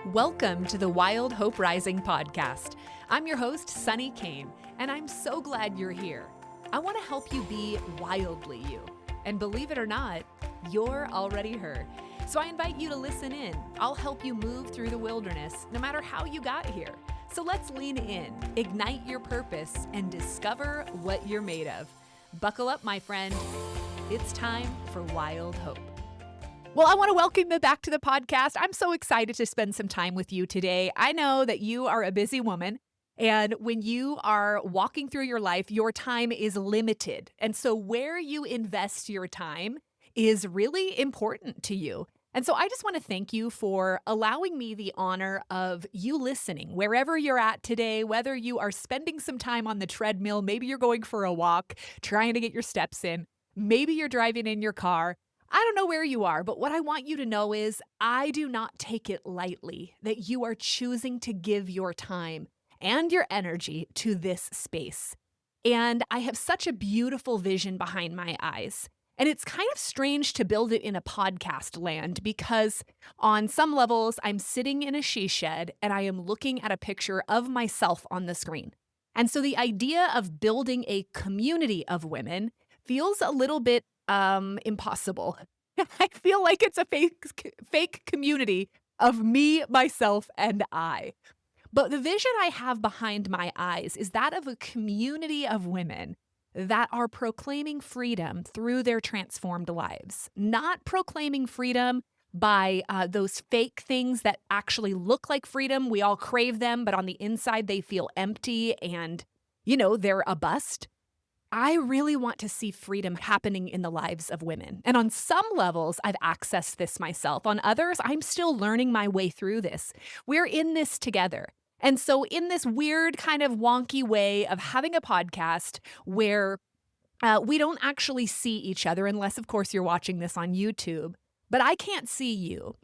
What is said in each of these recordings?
Welcome to the Wild Hope Rising podcast. I'm your host, Sunny Kane, and I'm so glad you're here. I want to help you be wildly you. And believe it or not, you're already her. So I invite you to listen in. I'll help you move through the wilderness, no matter how you got here. So let's lean in, ignite your purpose, and discover what you're made of. Buckle up, my friend. It's time for Wild Hope. Well, I want to welcome you back to the podcast. I'm so excited to spend some time with you today. I know that you are a busy woman, and when you are walking through your life, your time is limited. And so where you invest your time is really important to you. And so I just want to thank you for allowing me the honor of you listening wherever you're at today, whether you are spending some time on the treadmill, maybe you're going for a walk, trying to get your steps in, maybe you're driving in your car. I don't know where you are, but what I want you to know is I do not take it lightly that you are choosing to give your time and your energy to this space. And I have such a beautiful vision behind my eyes. And it's kind of strange to build it in a podcast land because on some levels, I'm sitting in a she shed and I am looking at a picture of myself on the screen. And so the idea of building a community of women feels a little bit impossible. I feel like it's a fake community of me, myself, and I. But the vision I have behind my eyes is that of a community of women that are proclaiming freedom through their transformed lives, not proclaiming freedom by those fake things that actually look like freedom. We all crave them, but on the inside, they feel empty and, they're a bust. I really want to see freedom happening in the lives of women. And on some levels, I've accessed this myself. On others, I'm still learning my way through this. We're in this together. And so in this weird kind of wonky way of having a podcast where we don't actually see each other, unless, of course, you're watching this on YouTube, but I can't see you.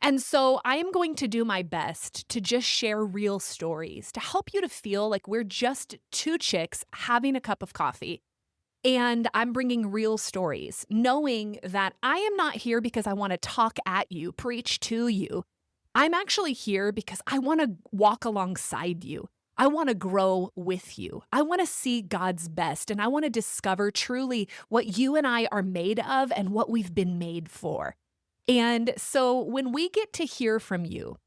And so I am going to do my best to just share real stories to help you to feel like we're just two chicks having a cup of coffee. And I'm bringing real stories, knowing that I am not here because I want to talk at you, preach to you. I'm actually here because I want to walk alongside you. I want to grow with you. I want to see God's best, and I want to discover truly what you and I are made of and what we've been made for. And so when we get to hear from you,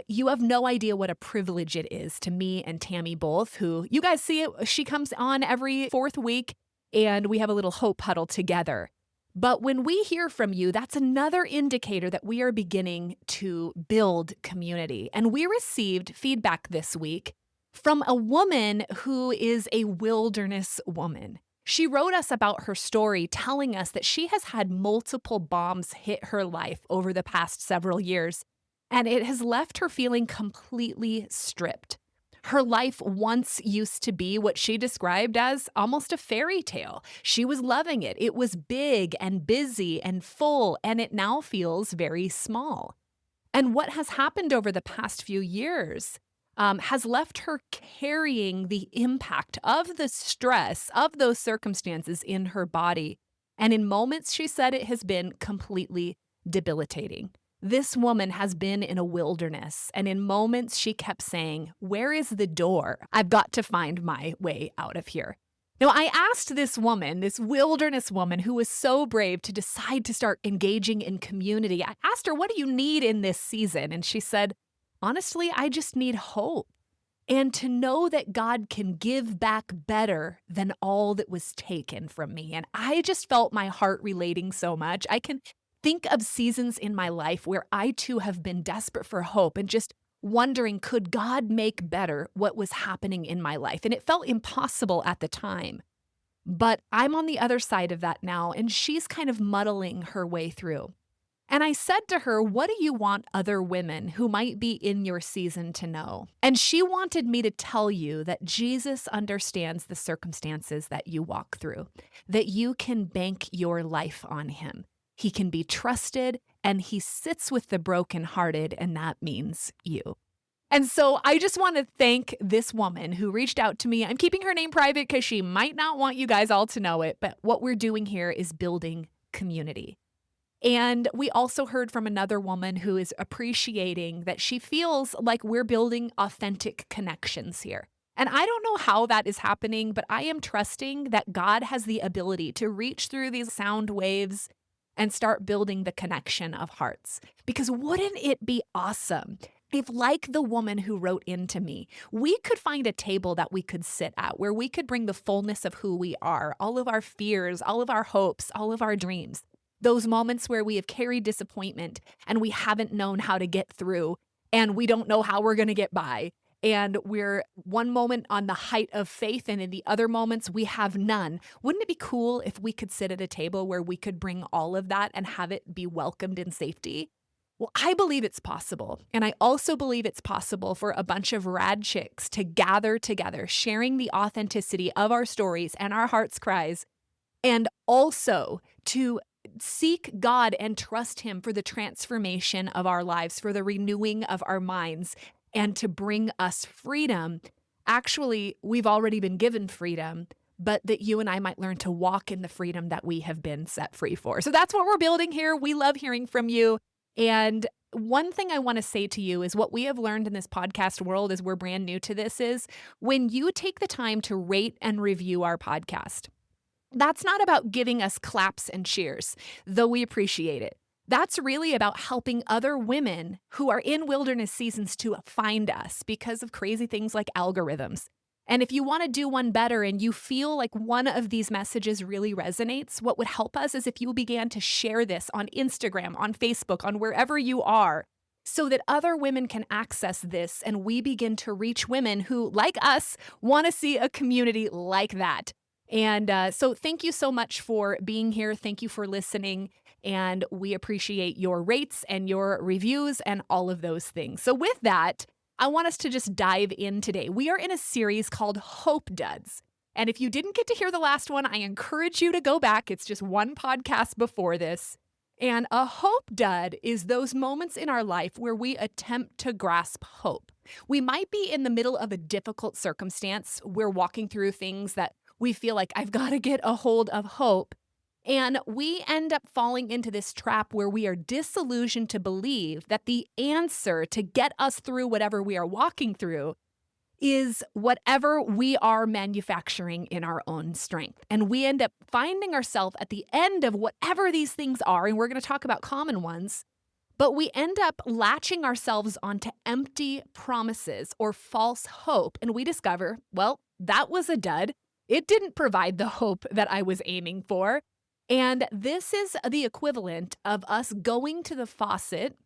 you have no idea what a privilege it is to me and Tammy both, who you guys see it. She comes on every fourth week and we have a little hope huddle together. But when we hear from you, that's another indicator that we are beginning to build community. And we received feedback this week from a woman who is a wilderness woman. She wrote us about her story, telling us that she has had multiple bombs hit her life over the past several years, and it has left her feeling completely stripped. Her life once used to be what she described as almost a fairy tale. She was loving it. It was big and busy and full, and it now feels very small. And what has happened over the past few years has left her carrying the impact of the stress of those circumstances in her body. And in moments, she said it has been completely debilitating. This woman has been in a wilderness, and in moments she kept saying, "Where is the door? I've got to find my way out of here." Now, I asked this woman, this wilderness woman who was so brave to decide to start engaging in community, I asked her, "What do you need in this season?" And she said, "Honestly, I just need hope and to know that God can give back better than all that was taken from me." And I just felt my heart relating so much. I can think of seasons in my life where I too have been desperate for hope and just wondering, could God make better what was happening in my life? And it felt impossible at the time. But I'm on the other side of that now, and she's kind of muddling her way through. And I said to her, "What do you want other women who might be in your season to know?" And she wanted me to tell you that Jesus understands the circumstances that you walk through, that you can bank your life on him. He can be trusted, and he sits with the brokenhearted, and that means you. And so I just want to thank this woman who reached out to me. I'm keeping her name private because she might not want you guys all to know it, but what we're doing here is building community. And we also heard from another woman who is appreciating that she feels like we're building authentic connections here. And I don't know how that is happening, but I am trusting that God has the ability to reach through these sound waves and start building the connection of hearts. Because wouldn't it be awesome if, like the woman who wrote into me, we could find a table that we could sit at where we could bring the fullness of who we are, all of our fears, all of our hopes, all of our dreams, those moments where we have carried disappointment and we haven't known how to get through and we don't know how we're going to get by. And we're one moment on the height of faith, and in the other moments, we have none. Wouldn't it be cool if we could sit at a table where we could bring all of that and have it be welcomed in safety? Well, I believe it's possible. And I also believe it's possible for a bunch of rad chicks to gather together, sharing the authenticity of our stories and our heart's cries, and also to seek God and trust Him for the transformation of our lives, for the renewing of our minds, and to bring us freedom. Actually, we've already been given freedom, but that you and I might learn to walk in the freedom that we have been set free for. So that's what we're building here. We love hearing from you. And one thing I want to say to you is what we have learned in this podcast world as we're brand new to this is when you take the time to rate and review our podcast, that's not about giving us claps and cheers, though we appreciate it. That's really about helping other women who are in wilderness seasons to find us because of crazy things like algorithms. And if you want to do one better and you feel like one of these messages really resonates, what would help us is if you began to share this on Instagram, on Facebook, on wherever you are, so that other women can access this and we begin to reach women who, like us, want to see a community like that. And so thank you so much for being here. Thank you for listening. And we appreciate your rates and your reviews and all of those things. So with that, I want us to just dive in today. We are in a series called Hope Duds. And if you didn't get to hear the last one, I encourage you to go back. It's just one podcast before this. And a hope dud is those moments in our life where we attempt to grasp hope. We might be in the middle of a difficult circumstance. We're walking through things that we feel like I've got to get a hold of hope. And we end up falling into this trap where we are disillusioned to believe that the answer to get us through whatever we are walking through is whatever we are manufacturing in our own strength. And we end up finding ourselves at the end of whatever these things are, and we're going to talk about common ones, but we end up latching ourselves onto empty promises or false hope. And we discover, well, that was a dud. It didn't provide the hope that I was aiming for. And this is the equivalent of us going to the faucet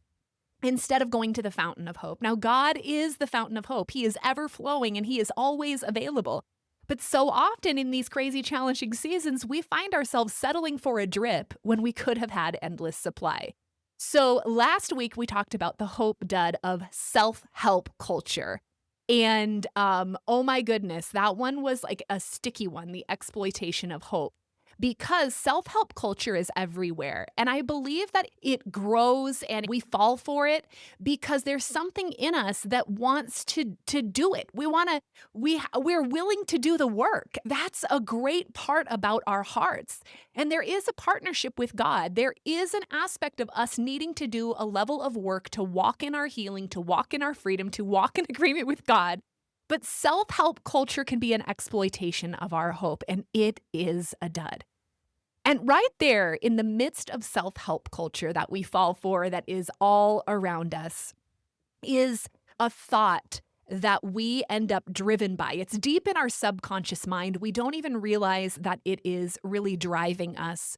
instead of going to the fountain of hope. Now, God is the fountain of hope. He is ever flowing and He is always available. But so often in these crazy, challenging seasons, we find ourselves settling for a drip when we could have had endless supply. So last week, we talked about the hope dud of self-help culture. And oh my goodness, that one was like a sticky one, the exploitation of hope. Because self-help culture is everywhere. And I believe that it grows and we fall for it because there's something in us that wants to do it. We're willing to do the work. That's a great part about our hearts. And there is a partnership with God. There is an aspect of us needing to do a level of work to walk in our healing, to walk in our freedom, to walk in agreement with God. But self-help culture can be an exploitation of our hope, and it is a dud. And right there in the midst of self-help culture that we fall for, that is all around us, is a thought that we end up driven by. It's deep in our subconscious mind. We don't even realize that it is really driving us.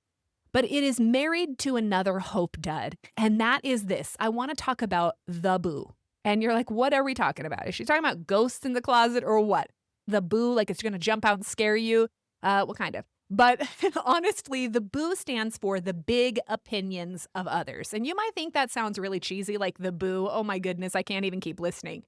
But it is married to another hope dud, and that is this. I want to talk about the boo. And you're like, what are we talking about? Is she talking about ghosts in the closet or what? The boo, like it's going to jump out and scare you? What kind of? But honestly, the boo stands for the big opinions of others. And you might think that sounds really cheesy, like the boo. Oh my goodness, I can't even keep listening.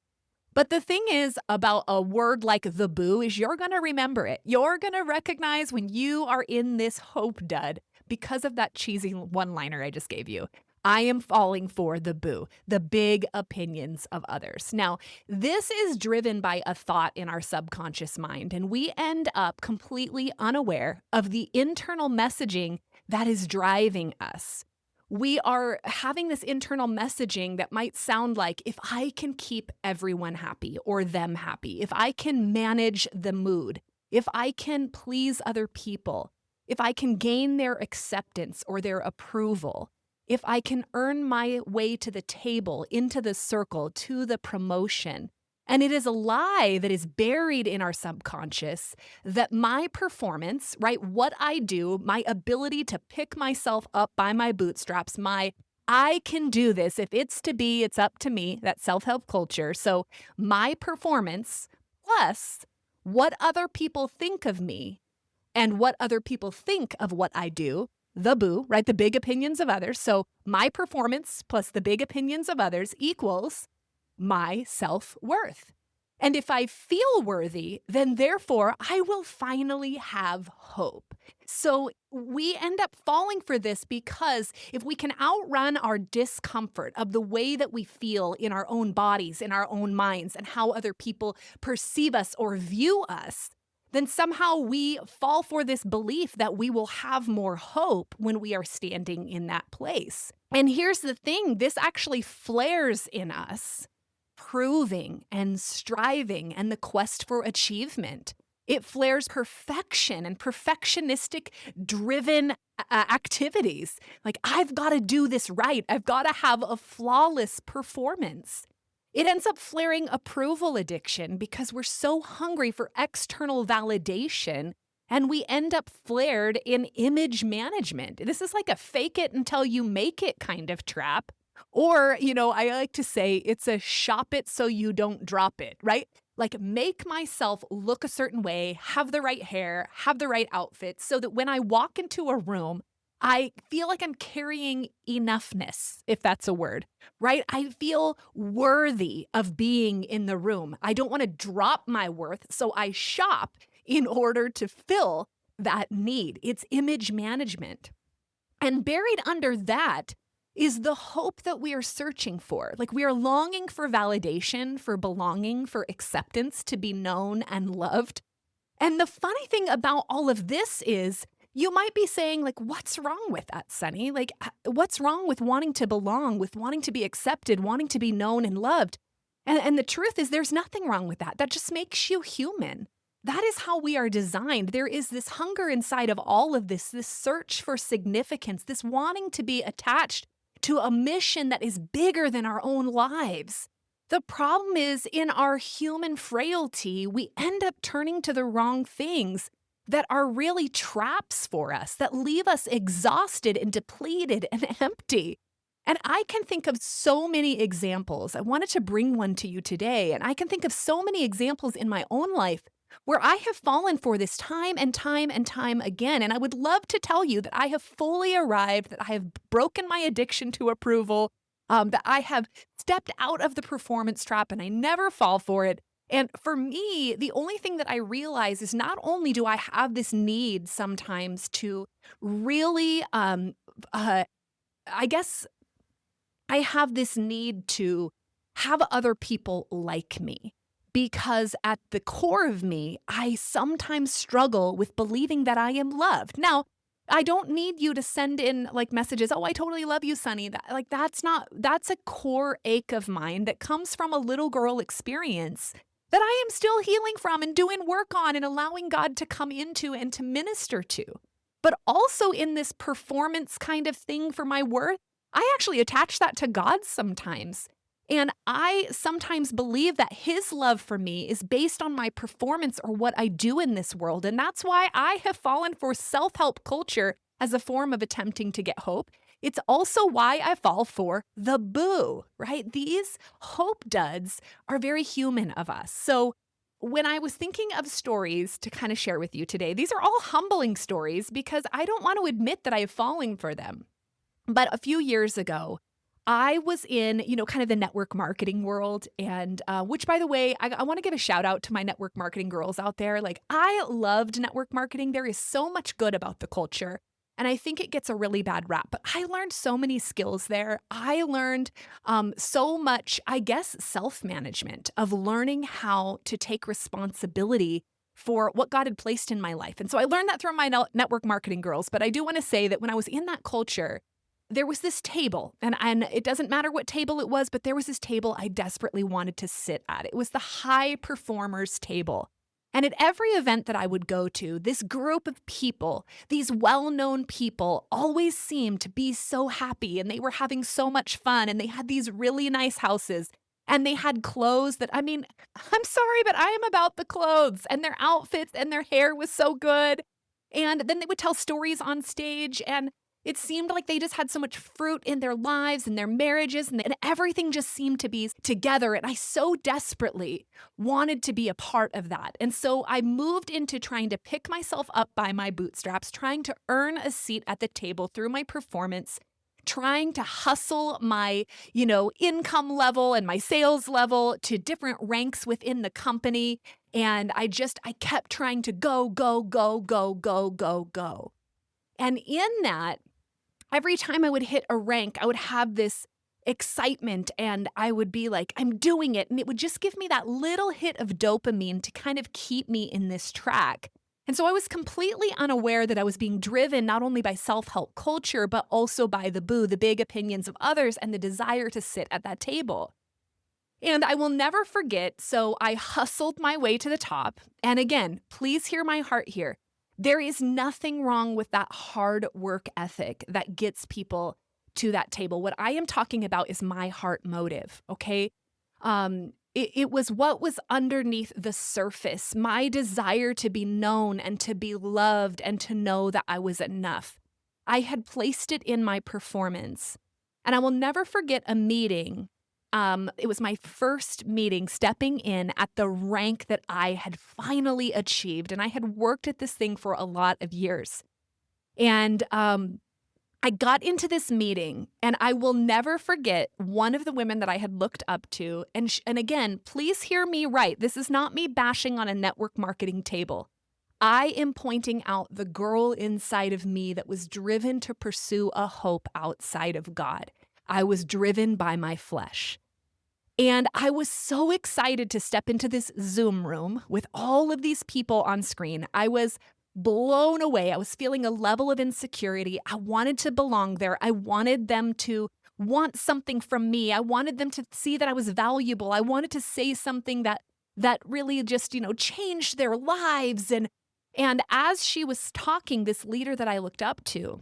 But the thing is about a word like the boo is you're going to remember it. You're going to recognize when you are in this hope dud because of that cheesy one-liner I just gave you. I am falling for the boo, the big opinions of others. Now, this is driven by a thought in our subconscious mind, and we end up completely unaware of the internal messaging that is driving us. we are having this internal messaging that might sound like, if I can keep everyone happy or them happy, if I can manage the mood, if I can please other people, if I can gain their acceptance or their approval, if I can earn my way to the table, into the circle, to the promotion. And it is a lie that is buried in our subconscious that my performance, right, what I do, my ability to pick myself up by my bootstraps, I can do this. If it's to be, it's up to me, that self-help culture. So my performance plus what other people think of me and what other people think of what I do, the boo, right? The big opinions of others. So my performance plus the big opinions of others equals my self-worth. And if I feel worthy, then therefore I will finally have hope. So we end up falling for this because if we can outrun our discomfort of the way that we feel in our own bodies, in our own minds, and how other people perceive us or view us, then somehow we fall for this belief that we will have more hope when we are standing in that place. And here's the thing, this actually flares in us proving and striving and the quest for achievement. It flares perfection and perfectionistic driven activities. Like, I've got to do this right. I've got to have a flawless performance. It ends up flaring approval addiction because we're so hungry for external validation, and we end up flared in image management. This is like a fake it until you make it kind of trap. Or, I like to say it's a shop it so you don't drop it, right? Like, make myself look a certain way, have the right hair, have the right outfit so that when I walk into a room, I feel like I'm carrying enoughness, if that's a word, right? I feel worthy of being in the room. I don't want to drop my worth, so I shop in order to fill that need. It's image management. And buried under that is the hope that we are searching for. Like, we are longing for validation, for belonging, for acceptance, to be known and loved. And the funny thing about all of this is, you might be saying, like, what's wrong with that, Sunny? Like, what's wrong with wanting to belong, with wanting to be accepted, wanting to be known and loved? And the truth is, there's nothing wrong with that. That just makes you human. That is how we are designed. There is this hunger inside of all of this search for significance, this wanting to be attached to a mission that is bigger than our own lives. The problem is, in our human frailty, we end up turning to the wrong things that are really traps for us, that leave us exhausted and depleted and empty. And I can think of so many examples. I wanted to bring one to you today, and I can think of so many examples in my own life where I have fallen for this time and time and time again. And I would love to tell you that I have fully arrived, that I have broken my addiction to approval, that I have stepped out of the performance trap and I never fall for it. And for me, the only thing that I realize is not only do I have this need sometimes to really, I guess I have this need to have other people like me. Because at the core of me, I sometimes struggle with believing that I am loved. Now, I don't need you to send in like messages, oh, I totally love you, Sunny. That's a core ache of mine that comes from a little girl experience that I am still healing from and doing work on and allowing God to come into and to minister to. But also in this performance kind of thing for my worth, I actually attach that to God sometimes. And I sometimes believe that His love for me is based on my performance or what I do in this world. And that's why I have fallen for self-help culture as a form of attempting to get hope. It's also why I fall for the boo, right? These hope duds are very human of us. So when I was thinking of stories to kind of share with you today, these are all humbling stories because I don't want to admit that I have fallen for them. But a few years ago, I was in, kind of the network marketing world. And which, by the way, I want to give a shout out to my network marketing girls out there. Like, I loved network marketing. There is so much good about the culture. And I think it gets a really bad rap. But I learned so many skills there. I learned so much, I guess, self-management of learning how to take responsibility for what God had placed in my life. And so I learned that through my network marketing girls. But I do want to say that when I was in that culture, there was this table, and it doesn't matter what table it was, but there was this table I desperately wanted to sit at. It was the high performers table. And at every event that I would go to, this group of people, these well-known people, always seemed to be so happy, and they were having so much fun, and they had these really nice houses, and they had clothes that, I mean, I'm sorry, but I am about the clothes and their outfits, and their hair was so good. And then they would tell stories on stage, and it seemed like they just had so much fruit in their lives and their marriages, and everything just seemed to be together. And I so desperately wanted to be a part of that. And so I moved into trying to pick myself up by my bootstraps, trying to earn a seat at the table through my performance, trying to hustle my, income level and my sales level to different ranks within the company. And I kept trying to go, go, go, go, go, go, go. And in that, every time I would hit a rank, I would have this excitement, and I would be like, I'm doing it. And it would just give me that little hit of dopamine to kind of keep me in this track. And so I was completely unaware that I was being driven not only by self-help culture, but also by the big opinions of others and the desire to sit at that table. And I will never forget, so I hustled my way to the top. And again, please hear my heart here. There is nothing wrong with that hard work ethic that gets people to that table. What I am talking about is my heart motive, okay? It was what was underneath the surface, my desire to be known and to be loved and to know that I was enough. I had placed it in my performance. And I will never forget a meeting. It was my first meeting stepping in at the rank that I had finally achieved. And I had worked at this thing for a lot of years. And I got into this meeting, and I will never forget one of the women that I had looked up to. And again, please hear me right. This is not me bashing on a network marketing table. I am pointing out the girl inside of me that was driven to pursue a hope outside of God. I was driven by my flesh. And I was so excited to step into this Zoom room with all of these people on screen. I was blown away. I was feeling a level of insecurity. I wanted to belong there. I wanted them to want something from me. I wanted them to see that I was valuable. I wanted to say something that really just, changed their lives. And as she was talking, this leader that I looked up to,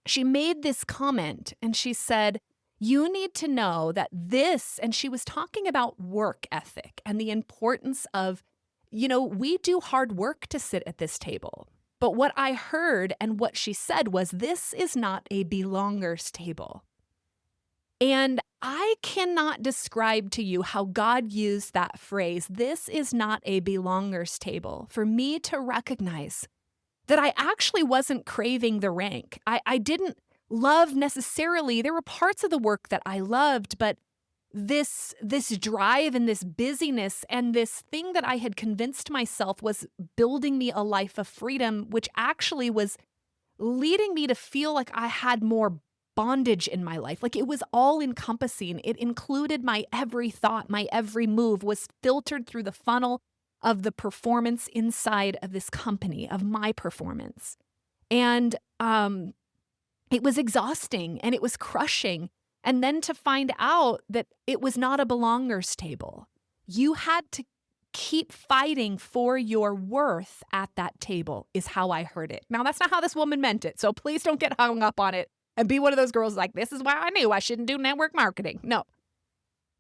she made this comment, and she said, you need to know that this, and she was talking about work ethic and the importance of, we do hard work to sit at this table. But what I heard and what she said was, this is not a belongers table. And I cannot describe to you how God used that phrase, this is not a belongers table, for me to recognize that I actually wasn't craving the rank. I didn't love necessarily, there were parts of the work that I loved, but this drive and this busyness and this thing that I had convinced myself was building me a life of freedom, which actually was leading me to feel like I had more bondage in my life. Like it was all encompassing. It included my every thought, my every move was filtered through the funnel of the performance inside of this company, of my performance. And it was exhausting and it was crushing. And then to find out that it was not a belongers table. You had to keep fighting for your worth at that table is how I heard it. Now, that's not how this woman meant it. So please don't get hung up on it and be one of those girls like, this is why I knew I shouldn't do network marketing. No.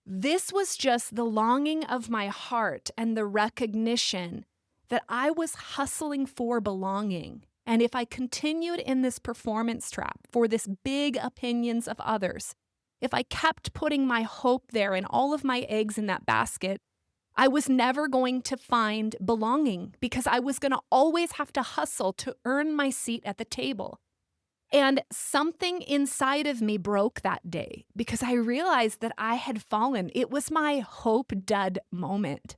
This was just the longing of my heart and the recognition that I was hustling for belonging. And if I continued in this performance trap for this big opinions of others, if I kept putting my hope there and all of my eggs in that basket, I was never going to find belonging because I was going to always have to hustle to earn my seat at the table. And something inside of me broke that day because I realized that I had fallen. It was my hope dud moment.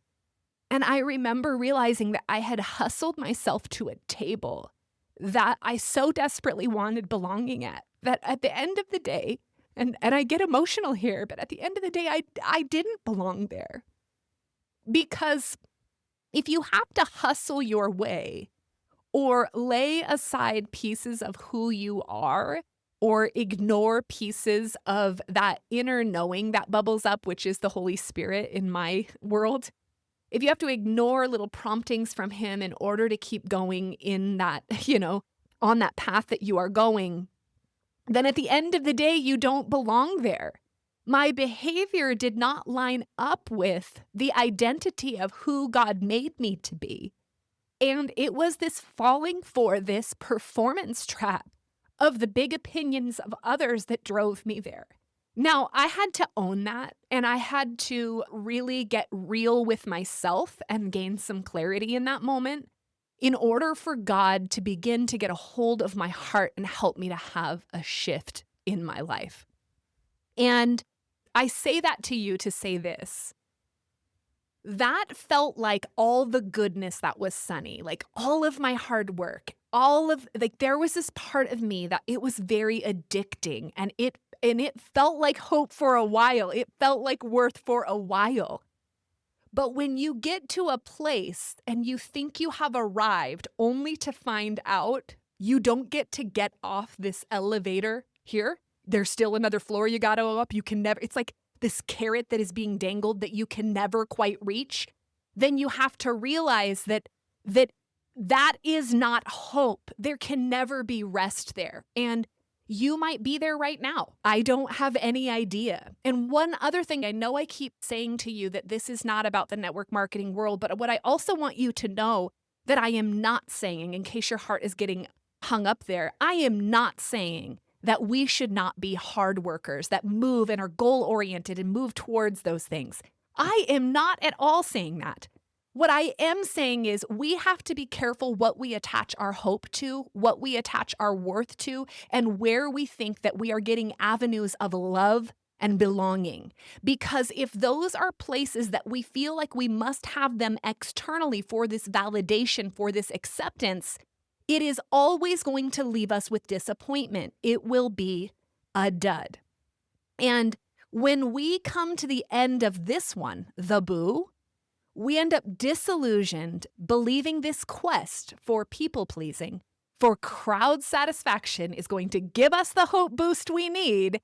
And I remember realizing that I had hustled myself to a table that I so desperately wanted belonging at, that at the end of the day, and I get emotional here, but at the end of the day, I didn't belong there. Because if you have to hustle your way or lay aside pieces of who you are or ignore pieces of that inner knowing that bubbles up, which is the Holy Spirit in my world, if you have to ignore little promptings from him in order to keep going in that, on that path that you are going, then at the end of the day, you don't belong there. My behavior did not line up with the identity of who God made me to be. And it was this falling for this performance trap of the big opinions of others that drove me there. Now, I had to own that, and I had to really get real with myself and gain some clarity in that moment in order for God to begin to get a hold of my heart and help me to have a shift in my life. And I say that to you to say this. That felt like all the goodness that was Sunny, like all of my hard work, there was this part of me that it was very addicting, and it felt like hope for a while. It felt like worth for a while. But when you get to a place and you think you have arrived only to find out you don't get off this elevator here, there's still another floor you got to go up. You can never, it's like this carrot that is being dangled that you can never quite reach. Then you have to realize that is not hope. There can never be rest there. And you might be there right now. I don't have any idea. And one other thing, I know I keep saying to you that this is not about the network marketing world, but what I also want you to know that I am not saying, in case your heart is getting hung up there, I am not saying that we should not be hard workers that move and are goal-oriented and move towards those things. I am not at all saying that. What I am saying is we have to be careful what we attach our hope to, what we attach our worth to, and where we think that we are getting avenues of love and belonging. Because if those are places that we feel like we must have them externally for this validation, for this acceptance, it is always going to leave us with disappointment. It will be a dud. And when we come to the end of this one, the boo, we end up disillusioned, believing this quest for people-pleasing, for crowd satisfaction is going to give us the hope boost we need.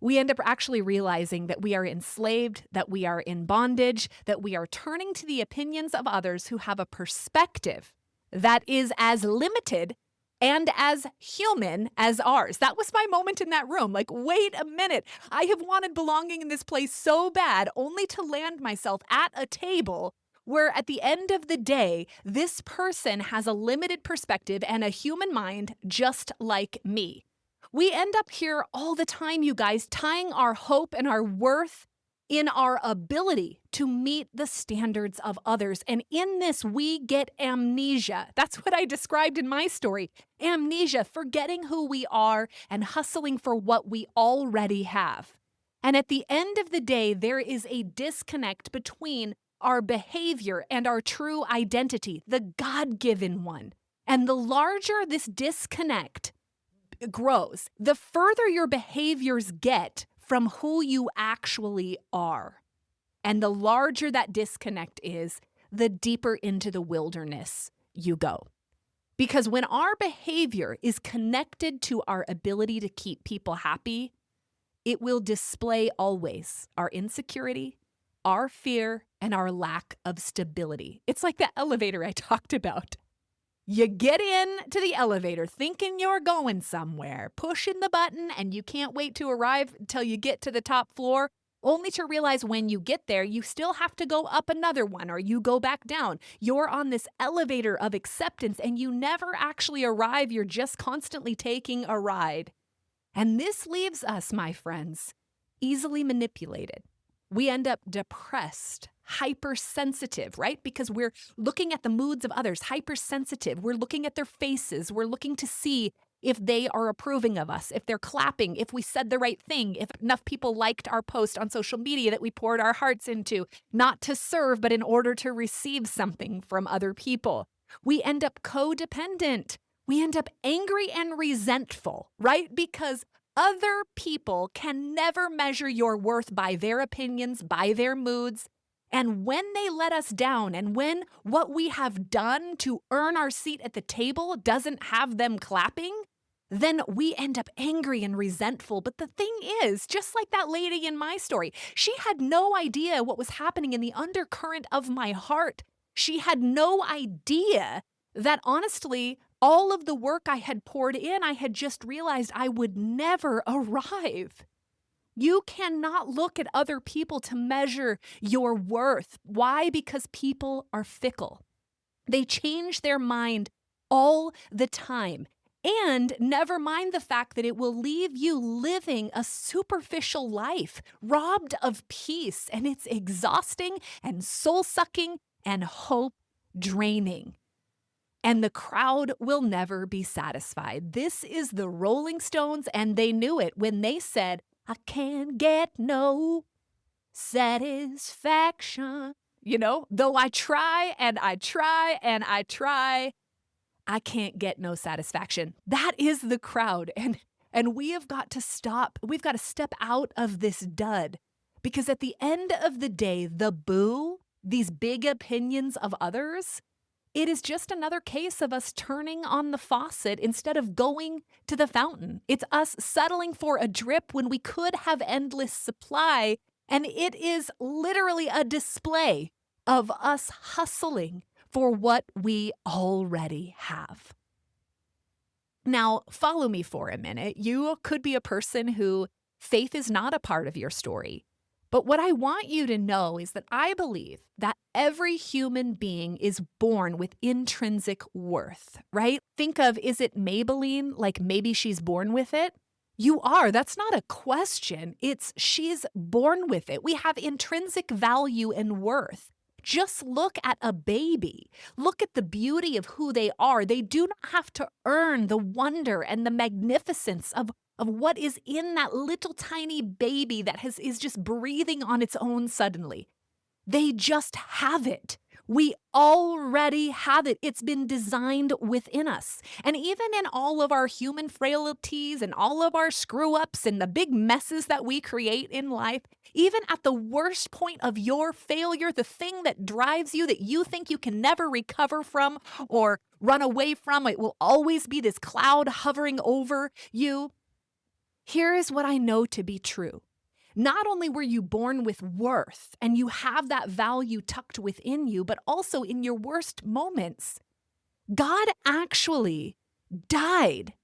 We end up actually realizing that we are enslaved, that we are in bondage, that we are turning to the opinions of others who have a perspective that is as limited and as human as ours. That was my moment in that room. Like, wait a minute. I have wanted belonging in this place so bad, only to land myself at a table where at the end of the day, this person has a limited perspective and a human mind just like me. We end up here all the time, you guys, tying our hope and our worth in our ability to meet the standards of others. And in this, we get amnesia. That's what I described in my story. Amnesia, forgetting who we are and hustling for what we already have. And at the end of the day, there is a disconnect between our behavior and our true identity, the God-given one. And the larger this disconnect grows, the further your behaviors get from who you actually are. And the larger that disconnect is, the deeper into the wilderness you go. Because when our behavior is connected to our ability to keep people happy, it will display always our insecurity, our fear, and our lack of stability. It's like the elevator I talked about. You get in to the elevator thinking you're going somewhere, pushing the button, and you can't wait to arrive until you get to the top floor, only to realize when you get there, you still have to go up another one or you go back down. You're on this elevator of acceptance and you never actually arrive. You're just constantly taking a ride. And this leaves us, my friends, easily manipulated. We end up depressed, hypersensitive, right? Because we're looking at the moods of others, hypersensitive. We're looking at their faces. We're looking to see if they are approving of us, if they're clapping, if we said the right thing, if enough people liked our post on social media that we poured our hearts into, not to serve, but in order to receive something from other people. We end up codependent. We end up angry and resentful, right? Because other people can never measure your worth by their opinions, by their moods. And when they let us down and when what we have done to earn our seat at the table doesn't have them clapping, then we end up angry and resentful. But the thing is, just like that lady in my story, she had no idea what was happening in the undercurrent of my heart. She had no idea that honestly, all of the work I had poured in, I had just realized I would never arrive. You cannot look at other people to measure your worth. Why? Because people are fickle. They change their mind all the time. And never mind the fact that it will leave you living a superficial life, robbed of peace, and it's exhausting and soul-sucking and hope-draining. And the crowd will never be satisfied. This is the Rolling Stones, and they knew it when they said, I can't get no satisfaction. Though I try and I try and I try, I can't get no satisfaction. That is the crowd. And we have got to stop. We've got to step out of this dud. Because at the end of the day, the boo, these big opinions of others, it is just another case of us turning on the faucet instead of going to the fountain. It's us settling for a drip when we could have endless supply. And it is literally a display of us hustling for what we already have. Now, follow me for a minute. You could be a person who faith is not a part of your story. But what I want you to know is that I believe that every human being is born with intrinsic worth, right? Think of, is it Maybelline? Like maybe she's born with it? You are. That's not a question. It's she's born with it. We have intrinsic value and worth. Just look at a baby. Look at the beauty of who they are. They do not have to earn the wonder and the magnificence of what is in that little tiny baby that is just breathing on its own suddenly. They just have it. We already have it. It's been designed within us. And even in all of our human frailties and all of our screw-ups and the big messes that we create in life, even at the worst point of your failure, the thing that drives you that you think you can never recover from or run away from, it will always be this cloud hovering over you. Here is what I know to be true. Not only were you born with worth and you have that value tucked within you, but also in your worst moments, God actually died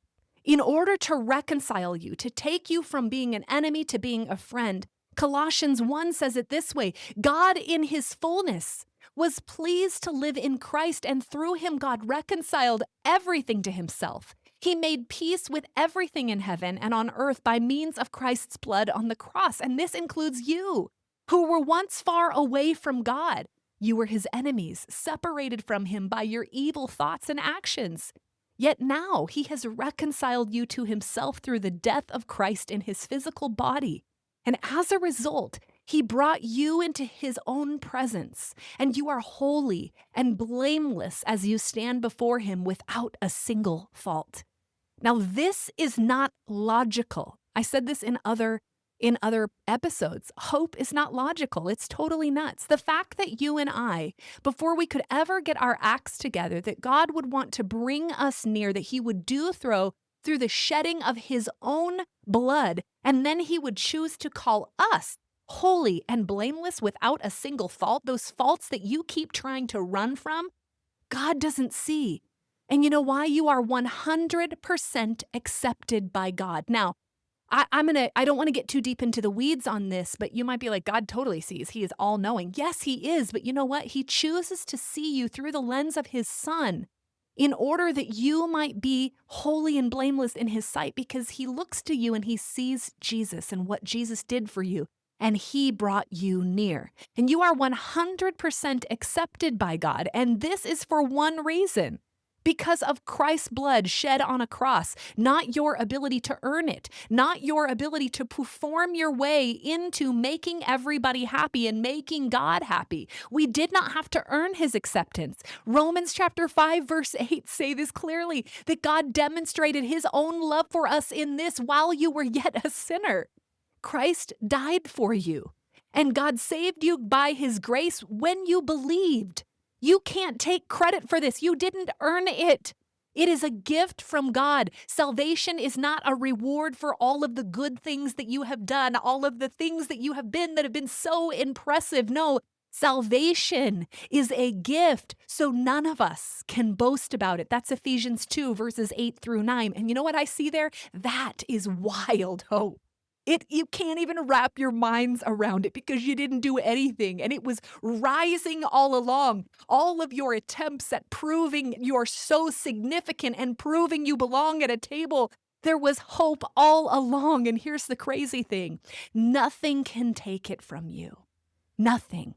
in order to reconcile you, to take you from being an enemy to being a friend. Colossians 1 says it this way, God in his fullness was pleased to live in Christ, and through him God reconciled everything to himself. He made peace with everything in heaven and on earth by means of Christ's blood on the cross. And this includes you, who were once far away from God. You were his enemies, separated from him by your evil thoughts and actions. Yet now he has reconciled you to himself through the death of Christ in his physical body. And as a result, he brought you into his own presence, and you are holy and blameless as you stand before him without a single fault. Now, this is not logical. I said this in other episodes. Hope is not logical. It's totally nuts. The fact that you and I, before we could ever get our acts together, that God would want to bring us near, that he would do through the shedding of his own blood, and then he would choose to call us holy and blameless without a single fault, those faults that you keep trying to run from, God doesn't see. And you know why? You are 100% accepted by God. Now, I don't want to get too deep into the weeds on this, but you might be like, God totally sees. He is all knowing. Yes, he is. But you know what? He chooses to see you through the lens of his son in order that you might be holy and blameless in his sight, because he looks to you and he sees Jesus and what Jesus did for you. And he brought you near. And you are 100% accepted by God. And this is for one reason. Because of Christ's blood shed on a cross, not your ability to earn it, not your ability to perform your way into making everybody happy and making God happy. We did not have to earn his acceptance. Romans chapter 5, verse 8 say this clearly, that God demonstrated his own love for us in this: while you were yet a sinner, Christ died for you. And God saved you by his grace when you believed. You can't take credit for this. You didn't earn it. It is a gift from God. Salvation is not a reward for all of the good things that you have done, all of the things that you have been that have been so impressive. No, salvation is a gift, so none of us can boast about it. That's Ephesians 2, verses 8 through 9. And you know what I see there? That is wild hope. You can't even wrap your minds around it because you didn't do anything. And it was rising all along. All of your attempts at proving you're so significant and proving you belong at a table, there was hope all along. And here's the crazy thing. Nothing can take it from you. Nothing.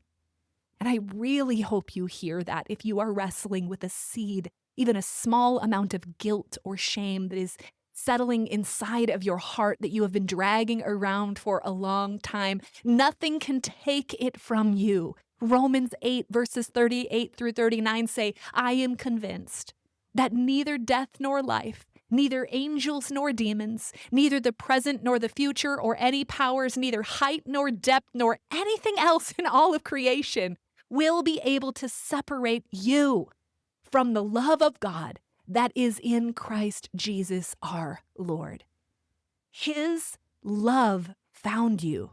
And I really hope you hear that if you are wrestling with a seed, even a small amount of guilt or shame that is settling inside of your heart that you have been dragging around for a long time. Nothing can take it from you. Romans 8, verses 38 through 39 say, I am convinced that neither death nor life, neither angels nor demons, neither the present nor the future, or any powers, neither height nor depth, nor anything else in all of creation will be able to separate you from the love of God that is in Christ Jesus our Lord. His love found you,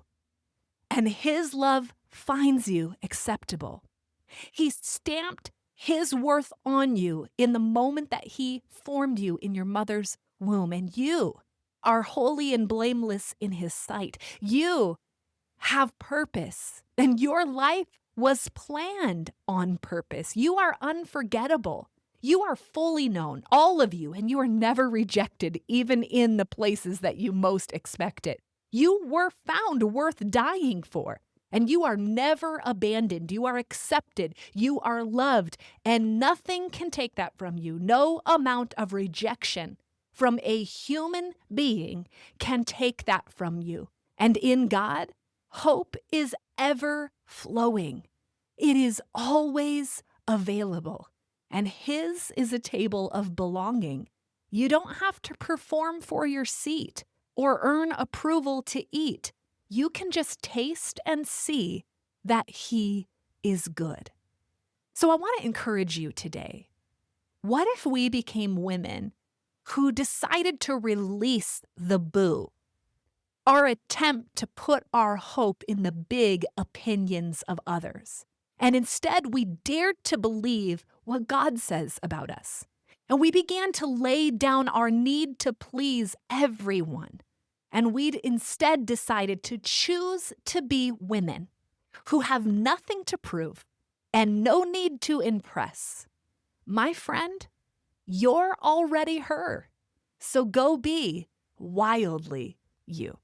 and His love finds you acceptable. He stamped His worth on you in the moment that He formed you in your mother's womb, and you are holy and blameless in His sight. You have purpose, and your life was planned on purpose. You are unforgettable. You are fully known, all of you, and you are never rejected, even in the places that you most expect it. You were found worth dying for, and you are never abandoned. You are accepted. You are loved, and nothing can take that from you. No amount of rejection from a human being can take that from you. And in God, hope is ever flowing. It is always available. And His is a table of belonging. You don't have to perform for your seat or earn approval to eat. You can just taste and see that He is good. So I want to encourage you today. What if we became women who decided to release the boo, our attempt to put our hope in the big opinions of others, and instead we dared to believe what God says about us. And we began to lay down our need to please everyone. And we'd instead decided to choose to be women who have nothing to prove and no need to impress. My friend, you're already her. So go be wildly you.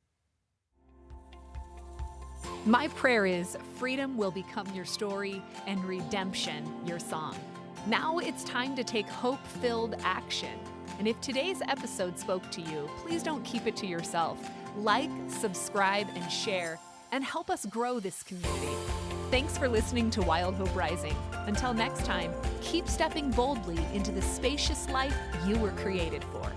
My prayer is freedom will become your story and redemption your song. Now it's time to take hope-filled action. And if today's episode spoke to you, please don't keep it to yourself. Like, subscribe, and share, and help us grow this community. Thanks for listening to Wild Hope Rising. Until next time, keep stepping boldly into the spacious life you were created for.